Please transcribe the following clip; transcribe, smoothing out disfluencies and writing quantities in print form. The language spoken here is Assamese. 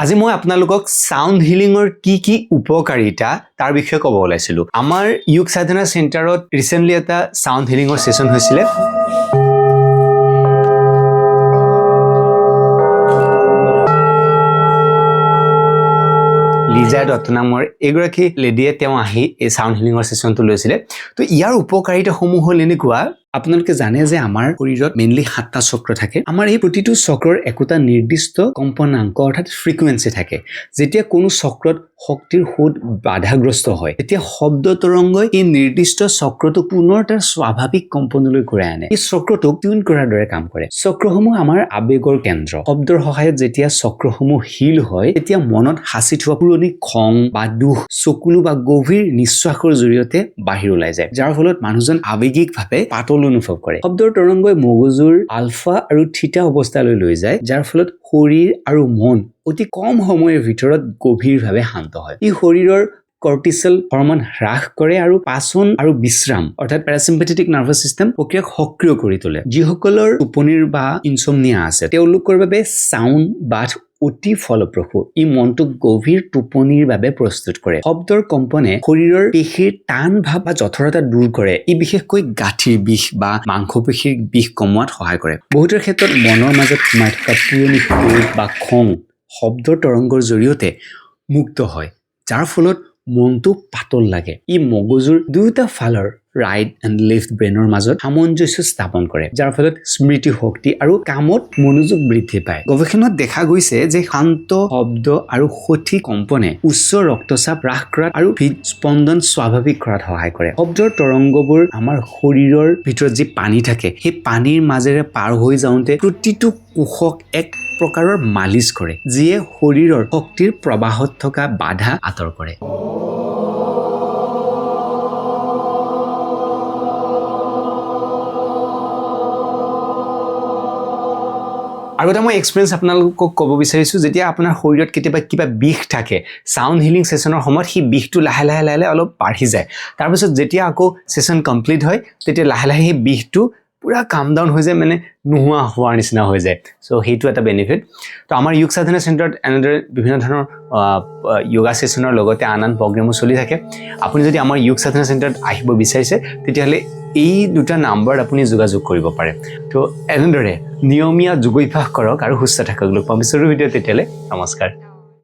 আজি মই আপোনালোকক সাউন্ড হিলিঙৰ কি উপকাৰিতা তাৰ বিষয়ে ক'ব ওলাইছিলো। আমাৰ যোগ সাধনা চেণ্টাৰত ৰিসেন্টলি এটা সাউন্ড হিলিঙৰ সেশন হৈছিলে। লিজা দত্ত নামৰ এগৰাকী লেডিয়ে তেওঁ আহি এই সাউন্ড হিলিঙৰ সেশনটো লৈছিলে। তো ইয়াৰ উপকাৰিতা সমূহ হ'ল এনেকুৱা, আপোনালোকে জানে যে আমাৰ শৰীৰত মেইনলি 7টা চক্ৰ থাকে। আমাৰ এই প্ৰতিটো চক্ৰৰ একোটা নিৰ্দিষ্ট কম্পনাংক অৰ্থাৎ ফ্ৰিকুৱেন্সি থাকে। যেতিয়া কোনো চক্ৰত শক্তিৰ সোঁত বাধাগ্ৰস্ত হয়, তেতিয়া শব্দ তৰংগই এই নিৰ্দিষ্ট চক্ৰটো পুনৰ তাৰ স্বাভাৱিক কম্পনলৈ ঘূৰাই আনে। এই চক্ৰটোক টিউন কৰাৰ দৰে কাম কৰে। চক্ৰসমূহ আমাৰ আবেগৰ কেন্দ্ৰ। শব্দৰ সহায়ত যেতিয়া চক্ৰসমূহ হিল হয়, তেতিয়া মনত সাঁচি থোৱা পুৰণি খং বা দুখ চকুলো বা গভীৰ নিশ্বাসৰ জৰিয়তে বাহিৰ ওলাই যায়, যাৰ ফলত মানুহজন আবেগিকভাৱে পাতল অনুভৱ কৰে। শব্দৰ তৰংগই মগজুৰ আলফা আৰু থিটা অৱস্থালৈ লৈ যায়, যাৰ ফলত শৰীৰ আৰু মন অতি কম সময়ৰ ভিতৰত গভীৰভাৱে শান্ত হয়। ই শৰীৰৰ কৰ্টিসল হৰমন হ্ৰাস কৰে আৰু পাচন আৰু বিশ্ৰাম অৰ্থাৎ পেৰাচিম্পেথেটিক নাৰ্ভাছ সিস্টেম প্ৰক্ৰিয়াক সক্ৰিয় কৰি তোলে। যিসকলৰ টোপনিৰ বা ইনচমনিয়া আছে, তেওঁলোকৰ বাবে সাউন্ড বাথ অতি ফলপ্ৰসূ। ই মনটোক গভীৰ টোপনিৰ বাবে প্ৰস্তুত কৰে। শব্দৰ কম্পনে শৰীৰৰ পেশীৰ টান ভাব বা জঠৰতা দূৰ কৰে। ই বিশেষকৈ গাঁঠিৰ বিষ বা মাংসপেশীৰ বিষ কমোৱাত সহায় কৰে। বহুতৰ ক্ষেত্ৰত মনৰ মাজত সোমাই থকা পুৰণি ক্ৰোধ বা খং শব্দৰ তৰংগৰ জৰিয়তে মুক্ত হয়, যাৰ ফলত মনটো পাতল লাগে। ই মগজুৰ দুয়োটা ফালৰ ৰাইট এণ্ড লেফট ব্ৰেইনৰ মাজত সামঞ্জস্য স্থাপন কৰে, যাৰ ফলত স্মৃতি শক্তি আৰু কামত মনোযোগ বৃদ্ধি পায়। গৱেষণাত দেখা গৈছে যে শান্ত শব্দ আৰু সঠিক কম্পনে উচ্চ ৰক্তচাপ হ্ৰাস কৰাত আৰু হৃদস্পন্দন স্বাভাৱিক কৰাত সহায় কৰে। শব্দৰ তৰংগবোৰ আমাৰ শৰীৰৰ ভিতৰত যি পানী থাকে, সেই পানীৰ মাজেৰে পাৰ হৈ যাওঁতে প্ৰতিটো কোষক এক প্ৰকাৰৰ মালিচ কৰে, যিয়ে শৰীৰৰ শক্তিৰ প্ৰবাহত থকা বাধা আঁতৰ কৰে। আৰু এটা মই এক্সপিৰিয়েঞ্চ আপোনালোকক ক'ব বিচাৰিছোঁ, যেতিয়া আপোনাৰ শৰীৰত কেতিয়াবা কিবা বিষ থাকে, সাউন্ড হিলিং সেশনৰ সময়ত সেই বিষটো লাহে লাহে অলপ বাঢ়ি যায়। তাৰপিছত যেতিয়া আকৌ সেশন কমপ্লিট হয়, তেতিয়া লাহে লাহে সেই বিষটো পুৰা কাম ডাউন হৈ যায়, মানে নোহোৱা হোৱাৰ নিচিনা হৈ যায়। চ' সেইটো এটা বেনিফিট। তো আমাৰ যোগ সাধনা চেণ্টাৰত এনেদৰে বিভিন্ন ধৰণৰ যোগা সেশনৰ লগতে আন প্ৰগ্ৰেমো চলি থাকে। আপুনি যদি আমাৰ যোগ সাধনা চেণ্টাৰত আহিব বিচাৰিছে, তেতিয়াহ'লে এই দুটা নাম্বাৰত আপুনি যোগাযোগ কৰিব পাৰে। তো এনেদৰে নিয়মীয়া যোগাভ্যাস কৰক আৰু সুস্থ থাকক। লগ পাম পিছৰ ভিডিঅ'ত। তেতিয়ালৈ নমস্কাৰ।